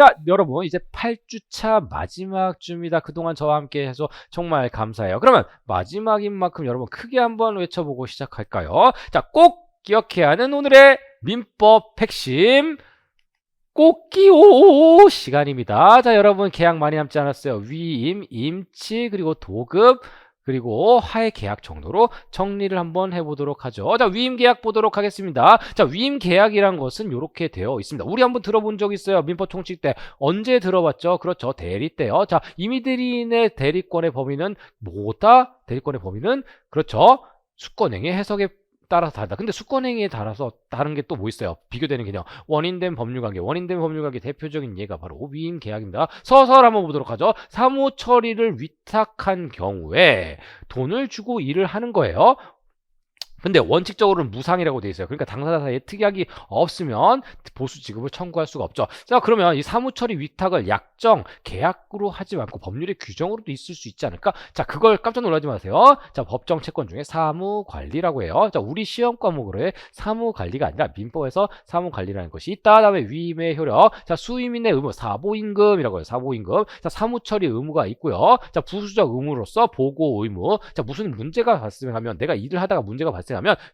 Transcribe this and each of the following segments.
자, 여러분 이제 8주차 마지막 주입니다. 그동안 저와 함께 해서 정말 감사해요. 그러면 마지막인 만큼 여러분 크게 한번 외쳐보고 시작할까요? 자, 꼭 기억해야 하는 오늘의 민법 핵심 꼭기오 시간입니다. 자, 여러분 계약 많이 남지 않았어요. 위임, 임치, 그리고 도급, 그리고 하의 계약 정도로 정리를 한번 해보도록 하죠. 자, 위임 계약 보도록 하겠습니다. 자, 위임 계약이란 것은 이렇게 되어 있습니다. 우리 한번 들어본 적 있어요. 민법 총칙 때. 언제 들어봤죠? 그렇죠. 대리 때요. 자, 임의대리인의 대리권의 범위는 뭐다? 대리권의 범위는 그렇죠. 수권행위 해석에 따라서 다르다. 근데 수권행위에 따라서 다른 게 또 뭐 있어요? 비교되는 개념. 원인된 법률관계. 원인된 법률관계 대표적인 예가 바로 위임 계약입니다. 서설 한번 보도록 하죠. 사무 처리를 위탁한 경우에 돈을 주고 일을 하는 거예요. 근데 원칙적으로는 무상이라고 돼 있어요. 그러니까 당사자 사이에 특약이 없으면 보수 지급을 청구할 수가 없죠. 자, 그러면 이 사무처리 위탁을 약정, 계약으로 하지 않고 법률의 규정으로도 있을 수 있지 않을까? 자, 그걸 깜짝 놀라지 마세요. 자, 법정 채권 중에 사무관리라고 해요. 자, 우리 시험 과목으로의 사무관리가 아니라 민법에서 사무관리라는 것이 있다. 다음에 위임의 효력. 자, 수임인의 의무, 사보임금이라고 해요. 사보임금. 자, 사무처리 의무가 있고요. 자, 부수적 의무로서 보고 의무. 자, 무슨 문제가 발생하면 내가 일을 하다가 문제가 발생하면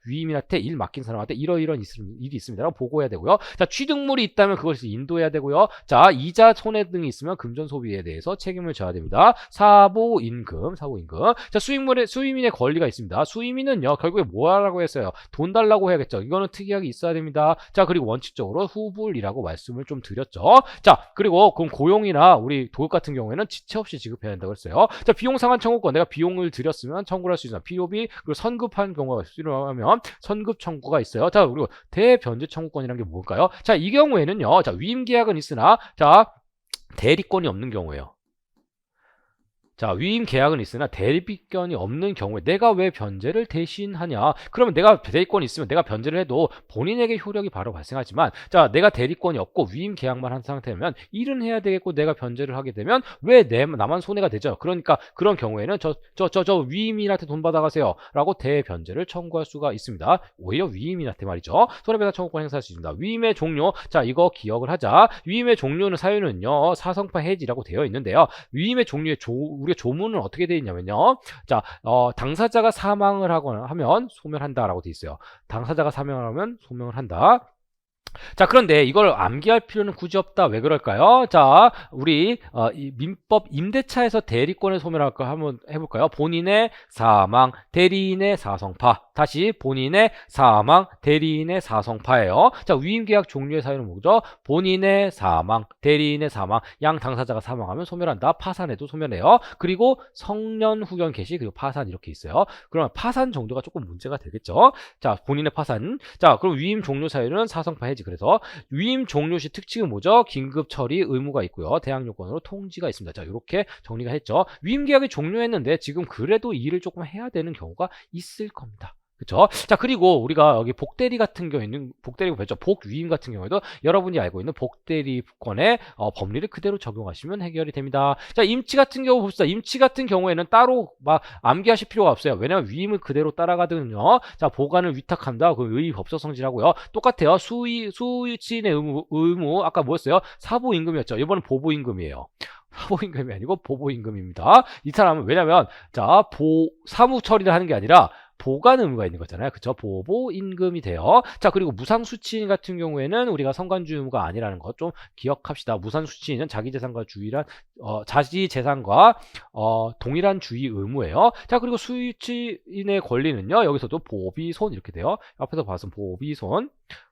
위임인한테 일 맡긴 사람한테 이러이러한 일이 있습니다라고 보고해야 되고요. 자, 취득물이 있다면 그것을 인도해야 되고요. 자, 이자 손해 등이 있으면 금전 소비에 대해서 책임을 져야 됩니다. 사보임금. 자, 수임인의 권리가 있습니다. 수임인은요, 결국에 뭐라고 했어요? 돈 달라고 해야겠죠. 이거는 특이하게 있어야 됩니다. 자, 그리고 원칙적으로 후불이라고 말씀을 좀 드렸죠. 자, 그리고 그럼 고용이나 우리 도급 같은 경우에는 지체 없이 지급해야 된다고 했어요. 자, 비용 상환 청구권. 내가 비용을 들였으면 청구를 할 수 있습니다. 필요비, 그리고 선급한 경우가 필요하면 선급 청구가 있어요. 자, 그리고 대변제 청구권이라는 게 뭘까요? 자, 이 경우에는요. 자, 위임 계약은 있으나 자, 대리권이 없는 경우예요. 자, 위임 계약은 있으나 대리권이 없는 경우에 내가 왜 변제를 대신하냐? 그러면 내가 대리권이 있으면 내가 변제를 해도 본인에게 효력이 바로 발생하지만, 자, 내가 대리권이 없고 위임 계약만 한 상태면 일은 해야 되겠고 내가 변제를 하게 되면 왜 나만 손해가 되죠? 그러니까 그런 경우에는 저 위임인한테 돈 받아가세요 라고 대변제를 청구할 수가 있습니다. 오히려 위임인한테 말이죠. 손해배상 청구권 행사할 수 있습니다. 위임의 종료. 자, 이거 기억을 하자. 위임의 종료는 사유는요, 사성파 해지라고 되어 있는데요. 위임의 종류의 우리가 조문은 어떻게 되어 있냐면요. 자, 당사자가 사망을 하거나 하면 소멸한다라고 되어 있어요. 당사자가 사망을 하면 소멸을 한다. 자, 그런데 이걸 암기할 필요는 굳이 없다. 왜 그럴까요? 자, 우리 이 민법 임대차에서 대리권을 소멸할 거 한번 해볼까요? 본인의 사망, 대리인의 사성파. 다시 본인의 사망, 대리인의 사성파예요. 자, 위임계약 종류의 사유는 뭐죠? 본인의 사망, 대리인의 사망, 양 당사자가 사망하면 소멸한다. 파산해도 소멸해요. 그리고 성년 후견 개시, 그리고 파산 이렇게 있어요. 그러면 파산 정도가 조금 문제가 되겠죠? 자, 본인의 파산. 자, 그럼 위임 종료 사유는 사성파 해지. 그래서 위임 종료 시 특징은 뭐죠? 긴급 처리 의무가 있고요. 대항 요건으로 통지가 있습니다. 자, 이렇게 정리가 했죠. 위임 계약이 종료했는데 지금 그래도 일을 조금 해야 되는 경우가 있을 겁니다. 그쵸? 자, 그리고 우리가 여기 복대리 같은 경우에는, 복대리고 배죠. 복위임 같은 경우에도 여러분이 알고 있는 복대리권의 법리를 그대로 적용하시면 해결이 됩니다. 자, 임치 같은 경우 봅시다. 임치 같은 경우에는 따로 막 암기하실 필요가 없어요. 왜냐면 위임을 그대로 따라가거든요. 자, 보관을 위탁한다. 그 의의 법적 성질하고요. 똑같아요. 수취인의 의무 아까 뭐였어요? 사보임금이었죠. 이번은 보보임금이에요. 사보임금이 아니고 보보임금입니다. 이 사람은 왜냐면 자, 사무 처리를 하는 게 아니라 보관 의무가 있는 거잖아요. 그쵸? 보보임금이 돼요. 자, 그리고 무상수취인 같은 경우에는 우리가 성관주 의무가 아니라는 것 좀 기억합시다. 무상수취인은 자기재산과 자기재산과 동일한 주의 의무예요. 자, 그리고 수취인의 권리는요. 여기서도 보비손 이렇게 돼요. 앞에서 봤은 보비손.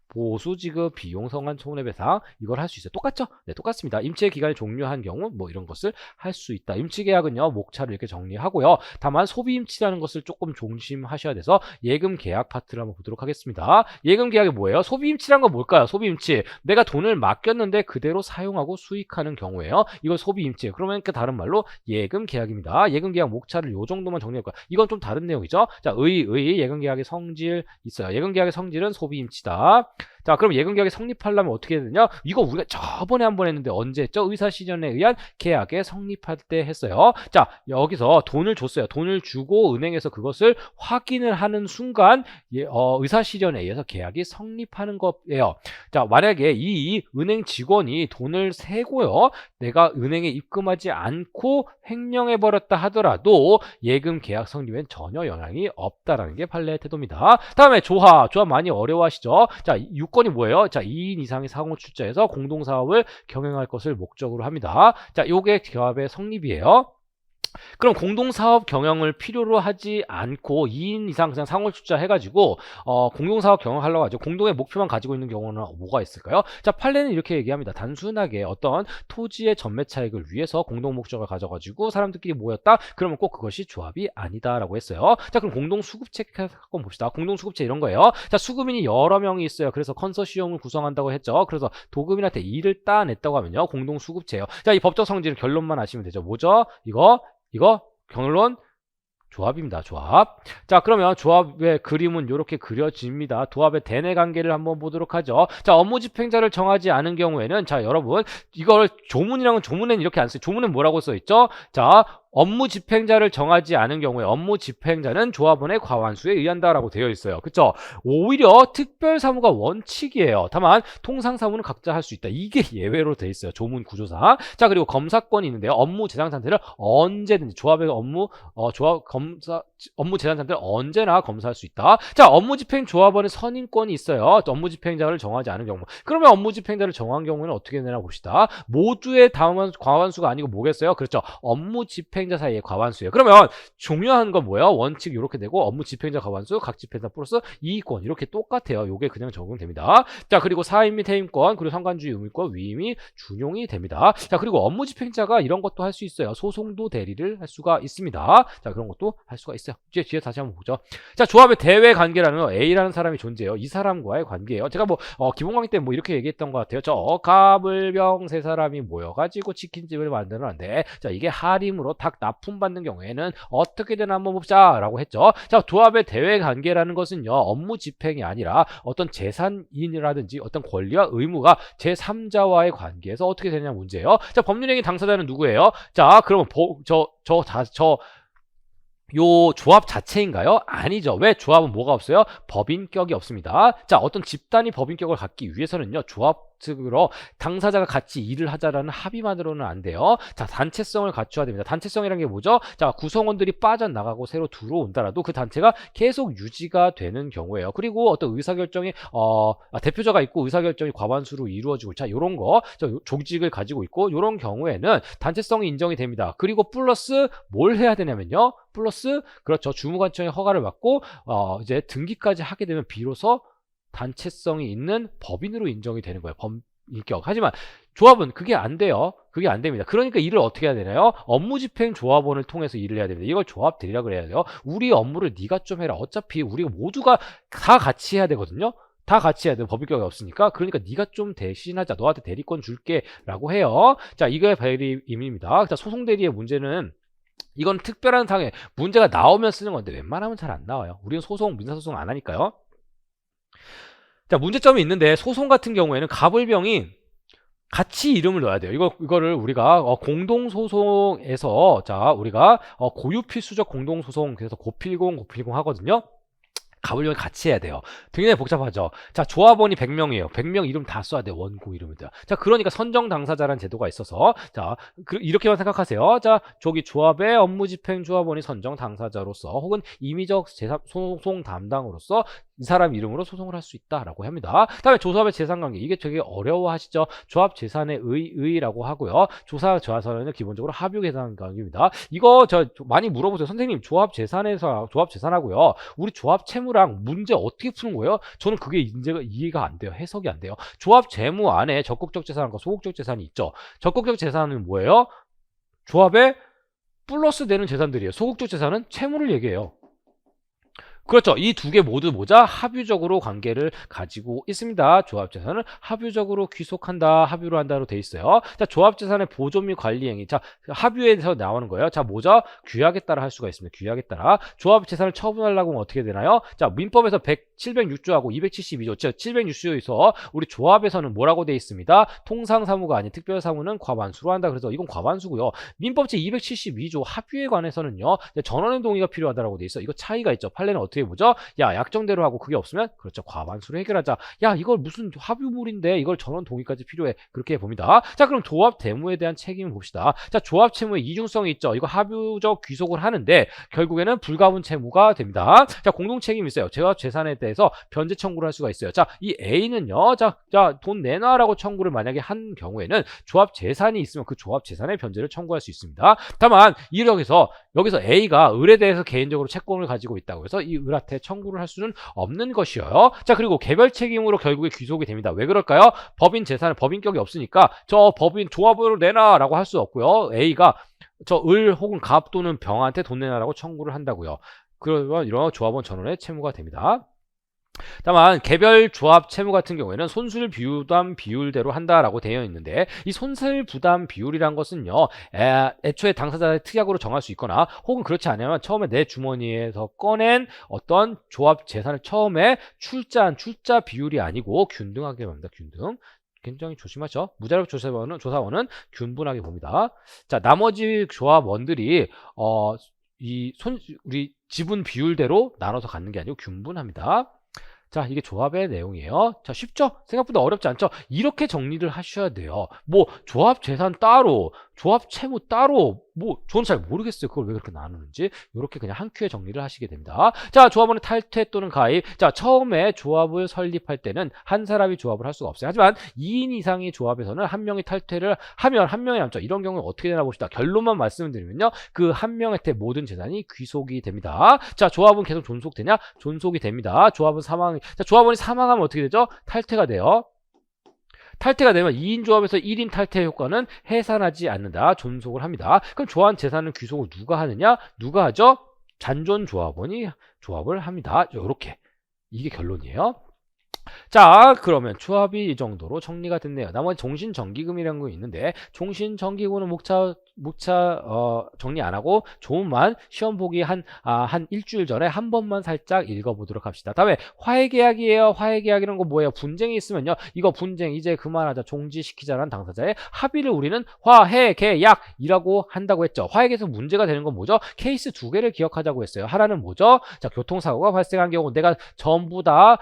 보수지급 비용 성한 손해배상 이걸 할 수 있어요. 똑같죠? 네, 똑같습니다. 임치 기간이 종료한 경우 뭐 이런 것을 할 수 있다. 임치 계약은요, 목차를 이렇게 정리하고요. 다만 소비 임치라는 것을 조금 조심하셔야 돼서 예금 계약 파트를 한번 보도록 하겠습니다. 예금 계약이 뭐예요? 소비 임치란 건 뭘까요? 소비 임치. 내가 돈을 맡겼는데 그대로 사용하고 수익하는 경우예요. 이걸 소비 임치. 그러면 그 다른 말로 예금 계약입니다. 예금 계약 목차를 요 정도만 정리할 거야. 이건 좀 다른 내용이죠. 자, 예금 계약의 성질 있어요. 예금 계약의 성질은 소비 임치다. 자, 그럼 예금계약이 성립하려면 어떻게 해야 되냐? 이거 우리가 저번에 한번 했는데 언제 했죠? 의사실현에 의한 계약에 성립할 때 했어요. 자, 여기서 돈을 줬어요. 돈을 주고 은행에서 그것을 확인을 하는 순간 의사실현에 의해서 계약이 성립하는 거예요. 자, 만약에 이 은행 직원이 돈을 세고요, 내가 은행에 입금하지 않고 횡령해버렸다 하더라도 예금 계약 성립엔 전혀 영향이 없다라는 게 판례의 태도입니다. 다음에 조합 많이 어려워하시죠? 자, 유건이 뭐예요? 자, 2인 이상의 상호 출자해서 공동사업을 경영할 것을 목적으로 합니다. 자, 요게 조합의 성립이에요. 그럼 공동사업 경영을 필요로 하지 않고 2인 이상 그냥 상호 출자 해가지고 공동사업 경영하려고 하죠. 공동의 목표만 가지고 있는 경우는 뭐가 있을까요? 자, 판례는 이렇게 얘기합니다. 단순하게 어떤 토지의 전매 차익을 위해서 공동 목적을 가져가지고 사람들끼리 모였다? 그러면 꼭 그것이 조합이 아니다라고 했어요. 자, 그럼 공동수급체 한번 봅시다. 공동수급체 이런 거예요. 자, 수급인이 여러 명이 있어요. 그래서 컨소시엄을 구성한다고 했죠. 그래서 도급인한테 일을 따냈다고 하면요, 공동수급체예요. 자, 이 법적 성질을 결론만 아시면 되죠. 뭐죠? 이거 결론 조합입니다. 조합. 자, 그러면 조합의 그림은 이렇게 그려집니다. 조합의 대내 관계를 한번 보도록 하죠. 자, 업무 집행자를 정하지 않은 경우에는, 자, 여러분, 이걸 조문이랑은 조문에는 이렇게 안 써요. 조문은 뭐라고 써 있죠? 자, 업무 집행자를 정하지 않은 경우에 업무 집행자는 조합원의 과반수에 의한다라고 되어 있어요. 그쵸? 오히려 특별사무가 원칙이에요. 다만 통상사무는 각자 할 수 있다. 이게 예외로 되어 있어요. 조문 구조상. 자, 그리고 검사권이 있는데요. 업무 재산 상태를 언제든지 조합의 업무 재산 상태를 언제나 검사할 수 있다. 자, 업무 집행 조합원의 선임권이 있어요. 업무 집행자를 정하지 않은 경우. 그러면 업무 집행자를 정한 경우에는 어떻게 되나 봅시다. 모두의 과반수가 아니고 뭐겠어요? 그렇죠. 업무 집행 집행자 사이의 과반수예요. 그러면 중요한 건 뭐예요? 원칙 이렇게 되고 업무 집행자 과반수, 각 집행자 플러스 이익권 이렇게 똑같아요. 요게 그냥 적용됩니다. 자, 그리고 사임 및 해임권, 그리고 상관주의 의무권, 위임이 준용이 됩니다. 자, 그리고 업무 집행자가 이런 것도 할 수 있어요. 소송도 대리를 할 수가 있습니다. 자, 그런 것도 할 수가 있어요. 이제 뒤에 다시 한번 보죠. 자, 조합의 대외 관계라는 거, A라는 사람이 존재해요. 이 사람과의 관계예요. 제가 기본 강의 때 이렇게 얘기했던 것 같아요. 저 갑을병 세 사람이 모여가지고 치킨집을 만들었는데, 자, 이게 하림으로 딱 납품받는 경우에는 어떻게 되나 한번 봅시다 라고 했죠. 자, 조합의 대외 관계라는 것은요, 업무 집행이 아니라 어떤 재산인이라든지 어떤 권리와 의무가 제3자와의 관계에서 어떻게 되느냐 문제예요. 자, 법률행위 당사자는 누구예요? 자, 그러면 요 조합 자체인가요? 아니죠. 왜? 조합은 뭐가 없어요? 법인격이 없습니다. 자, 어떤 집단이 법인격을 갖기 위해서는요, 조합 측으로 당사자가 같이 일을 하자라는 합의만으로는 안 돼요. 자, 단체성을 갖춰야 됩니다. 단체성이라는 게 뭐죠? 자, 구성원들이 빠져나가고 새로 들어온다라도 그 단체가 계속 유지가 되는 경우예요. 그리고 어떤 의사결정이 대표자가 있고 의사결정이 과반수로 이루어지고, 자, 요런 거, 조직을 가지고 있고 요런 경우에는 단체성이 인정이 됩니다. 그리고 플러스 뭘 해야 되냐면요, 플러스, 그렇죠, 주무관청의 허가를 받고 이제 등기까지 하게 되면 비로소 단체성이 있는 법인으로 인정이 되는 거예요. 법인격. 하지만 조합은 그게 안 돼요. 그게 안 됩니다. 그러니까 일을 어떻게 해야 되나요? 업무집행 조합원을 통해서 일을 해야 됩니다. 이걸 조합 대리라 그래야 돼요. 우리 업무를 네가 좀 해라. 어차피 우리가 모두가 다 같이 해야 되거든요. 다 같이 해야 돼. 법인격이 없으니까. 그러니까 네가 좀 대신하자. 너한테 대리권 줄게 라고 해요. 자, 이게 대리임입니다. 자, 소송 대리의 문제는, 이건 특별한 상황에 문제가 나오면 쓰는 건데 웬만하면 잘 안 나와요. 우리는 민사소송 안 하니까요. 자, 문제점이 있는데, 소송 같은 경우에는 갑을병이 같이 이름을 넣어야 돼요. 이거를 우리가 공동소송에서, 자, 우리가 고유필수적 공동소송, 그래서 고필공 하거든요. 갑을병이 같이 해야 돼요. 굉장히 복잡하죠. 자, 조합원이 100명이에요. 100명 이름 다 써야 돼요. 원고 이름입니다. 자, 그러니까 선정 당사자라는 제도가 있어서, 자, 이렇게만 생각하세요. 자, 저기 조합의 업무 집행 조합원이 선정 당사자로서 혹은 임의적 소송 담당으로서 이 사람 이름으로 소송을 할 수 있다라고 합니다. 다음에 조합의 재산관계, 이게 되게 어려워하시죠. 조합 재산의 의의라고 하고요. 조사 재산은 기본적으로 합유 재산관계입니다. 이거 많이 물어보세요. 선생님, 조합 재산하고요, 우리 조합 채무랑 문제 어떻게 푸는 거예요? 저는 그게 이해가 안 돼요. 해석이 안 돼요. 조합 재무 안에 적극적 재산과 소극적 재산이 있죠. 적극적 재산은 뭐예요? 조합에 플러스 되는 재산들이에요. 소극적 재산은 채무를 얘기해요. 그렇죠. 이 두 개 모두 합유적으로 관계를 가지고 있습니다. 조합재산은 합유적으로 귀속한다, 합유로 한다로 돼 있어요. 자, 조합재산의 보존 및 관리 행위. 자, 합유에서 나오는 거예요. 자, 뭐죠? 규약에 따라 할 수가 있습니다. 규약에 따라. 조합재산을 처분하려고 하면 어떻게 되나요? 자, 민법에서 706조하고 272조, 즉 706조에서 우리 조합에서는 뭐라고 되어 있습니다. 통상사무가 아닌 특별사무는 과반수로 한다. 그래서 이건 과반수고요. 민법 제272조 합의에 관해서는요. 전원의 동의가 필요하다라고 되어 있어. 이거 차이가 있죠. 판례는 어떻게 보죠? 야, 약정대로 하고 그게 없으면 그렇죠. 과반수로 해결하자. 야, 이걸 무슨 합의물인데 이걸 전원 동의까지 필요해. 그렇게 봅니다. 자, 그럼 조합 대무에 대한 책임을 봅시다. 자, 조합 채무의 이중성이 있죠. 이거 합의적 귀속을 하는데 결국에는 불가분 채무가 됩니다. 자, 공동 책임이 있어요. 제가 재산에 대해서 변제 청구를 할 수가 있어요. 자, 이 A는요. 자, 돈 내놔라고 청구를 만약에 한 경우에는 조합 재산이 있으면 그 조합 재산의 변제를 청구할 수 있습니다. 다만 여기서 A가 을에 대해서 개인적으로 채권을 가지고 있다고 해서 이 을한테 청구를 할 수는 없는 것이에요. 자, 그리고 개별 책임으로 결국에 귀속이 됩니다. 왜 그럴까요? 법인 재산은 법인격이 없으니까 저 법인 조합으로 내놔라고 할 수 없고요. A가 저 을 혹은 갑 또는 병한테 돈 내놔라고 청구를 한다고요. 그러면 이런 조합원 전원의 채무가 됩니다. 다만 개별 조합 채무 같은 경우에는 손실 부담 비율대로 한다라고 되어 있는데 이 손실 부담 비율이란 것은요 애초에 당사자의 특약으로 정할 수 있거나 혹은 그렇지 않으면 처음에 내 주머니에서 꺼낸 어떤 조합 재산을 처음에 출자한 출자 비율이 아니고 균등하게 봅니다. 균등. 굉장히 조심하죠. 무자료 조사원은 균분하게 봅니다. 자, 나머지 조합원들이 우리 지분 비율대로 나눠서 갖는 게 아니고 균분합니다. 자, 이게 조합의 내용이에요. 자, 쉽죠? 생각보다 어렵지 않죠? 이렇게 정리를 하셔야 돼요. 뭐 조합 재산 따로, 조합 채무 따로, 뭐 저는 잘 모르겠어요. 그걸 왜 그렇게 나누는지. 이렇게 그냥 한 큐에 정리를 하시게 됩니다. 자, 조합원의 탈퇴 또는 가입. 자, 처음에 조합을 설립할 때는 한 사람이 조합을 할 수가 없어요. 하지만 2인 이상의 조합에서는 한 명이 탈퇴를 하면 한 명이 남죠. 이런 경우는 어떻게 되나 봅시다. 결론만 말씀드리면요. 그 한 명한테 모든 재산이 귀속이 됩니다. 자, 조합은 계속 존속되냐? 존속이 됩니다. 자, 조합원이 사망하면 어떻게 되죠? 탈퇴가 돼요. 탈퇴가 되면 2인 조합에서 1인 탈퇴 효과는 해산하지 않는다. 존속을 합니다. 그럼 조합 재산은 귀속을 누가 하느냐? 누가 하죠? 잔존 조합원이 조합을 합니다. 이렇게. 이게 결론이에요. 자, 그러면 조합이 이 정도로 정리가 됐네요. 나머지 종신정기금이라는 거 있는데 종신정기금은 목차 정리 안 하고 조문만 시험 보기 한 일주일 전에 한 번만 살짝 읽어보도록 합시다. 다음에 화해계약이에요. 화해계약이라는 거 뭐예요? 분쟁이 있으면요. 이거 분쟁 이제 그만하자. 종지시키자는 당사자의 합의를 우리는 화해계약이라고 한다고 했죠. 화해계에서 문제가 되는 건 뭐죠? 케이스 두 개를 기억하자고 했어요. 하나는 뭐죠? 자, 교통사고가 발생한 경우 내가 전부 다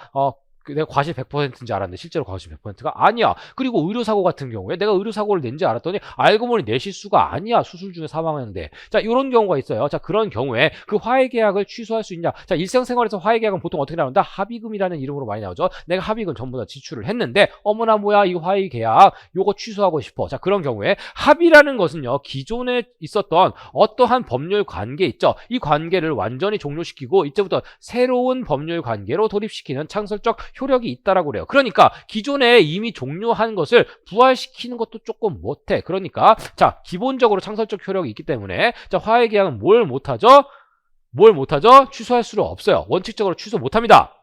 내가 과실 100%인지 알았는데 실제로 과실 100%가 아니야. 그리고 의료사고 같은 경우에 내가 의료사고를 낸지 알았더니 알고 보니 내 실수가 아니야. 수술 중에 사망했는데. 자, 이런 경우가 있어요. 자, 그런 경우에 그 화해계약을 취소할 수 있냐. 자, 일상생활에서 화해계약은 보통 어떻게 나온다? 합의금이라는 이름으로 많이 나오죠. 내가 합의금 전부 다 지출을 했는데 어머나 뭐야 이 화해계약 요거 취소하고 싶어. 자, 그런 경우에 합의라는 것은요. 기존에 있었던 어떠한 법률 관계 있죠. 이 관계를 완전히 종료시키고 이제부터 새로운 법률 관계로 돌입시키는 창설적 효력이 있다라고 그래요. 그러니까 기존에 이미 종료한 것을 부활시키는 것도 조금 못해. 그러니까 자, 기본적으로 창설적 효력이 있기 때문에 자, 화해계약은 뭘 못하죠? 취소할 수는 없어요. 원칙적으로 취소 못합니다.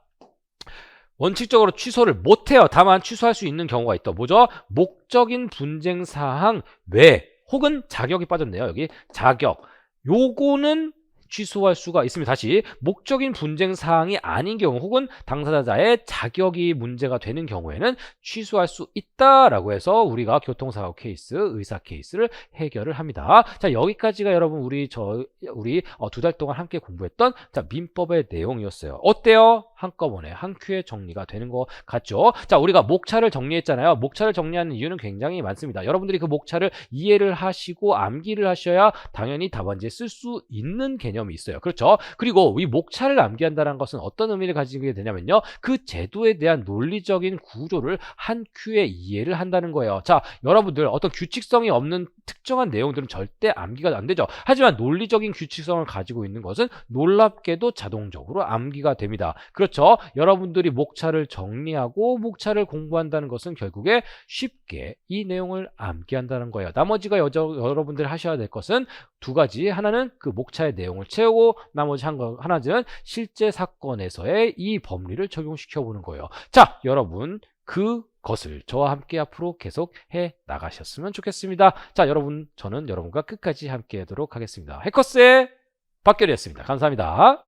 원칙적으로 취소를 못해요. 다만 취소할 수 있는 경우가 있다. 뭐죠? 목적인 분쟁 사항 외 혹은 자격이 빠졌네요. 여기 자격. 요거는 취소할 수가 있습니다. 다시 목적인 분쟁 사항이 아닌 경우 혹은 당사자의 자격이 문제가 되는 경우에는 취소할 수 있다라고 해서 우리가 교통사고 케이스, 의사 케이스를 해결을 합니다. 자, 여기까지가 여러분 우리 두 달 동안 함께 공부했던 자, 민법의 내용이었어요. 어때요? 한꺼번에 한 큐에 정리가 되는 것 같죠? 자, 우리가 목차를 정리했잖아요. 목차를 정리하는 이유는 굉장히 많습니다. 여러분들이 그 목차를 이해를 하시고 암기를 하셔야 당연히 답안지에 쓸 수 있는 개념이 있어요. 그렇죠? 그리고 이 목차를 암기한다는 것은 어떤 의미를 가지게 되냐면요. 그 제도에 대한 논리적인 구조를 한 큐에 이해를 한다는 거예요. 자, 여러분들 어떤 규칙성이 없는 특정한 내용들은 절대 암기가 안 되죠. 하지만 논리적인 규칙성을 가지고 있는 것은 놀랍게도 자동적으로 암기가 됩니다. 그렇죠? 여러분들이 목차를 정리하고 목차를 공부한다는 것은 결국에 쉽게 이 내용을 암기한다는 거예요. 나머지가 여러분들이 하셔야 될 것은 두 가지. 하나는 그 목차의 내용을 채우고 나머지 하나는 실제 사건에서의 이 법리를 적용시켜 보는 거예요. 자, 여러분 그것을 저와 함께 앞으로 계속 해 나가셨으면 좋겠습니다. 자, 저는 여러분과 끝까지 함께 하도록 하겠습니다. 해커스의 박결이었습니다. 감사합니다.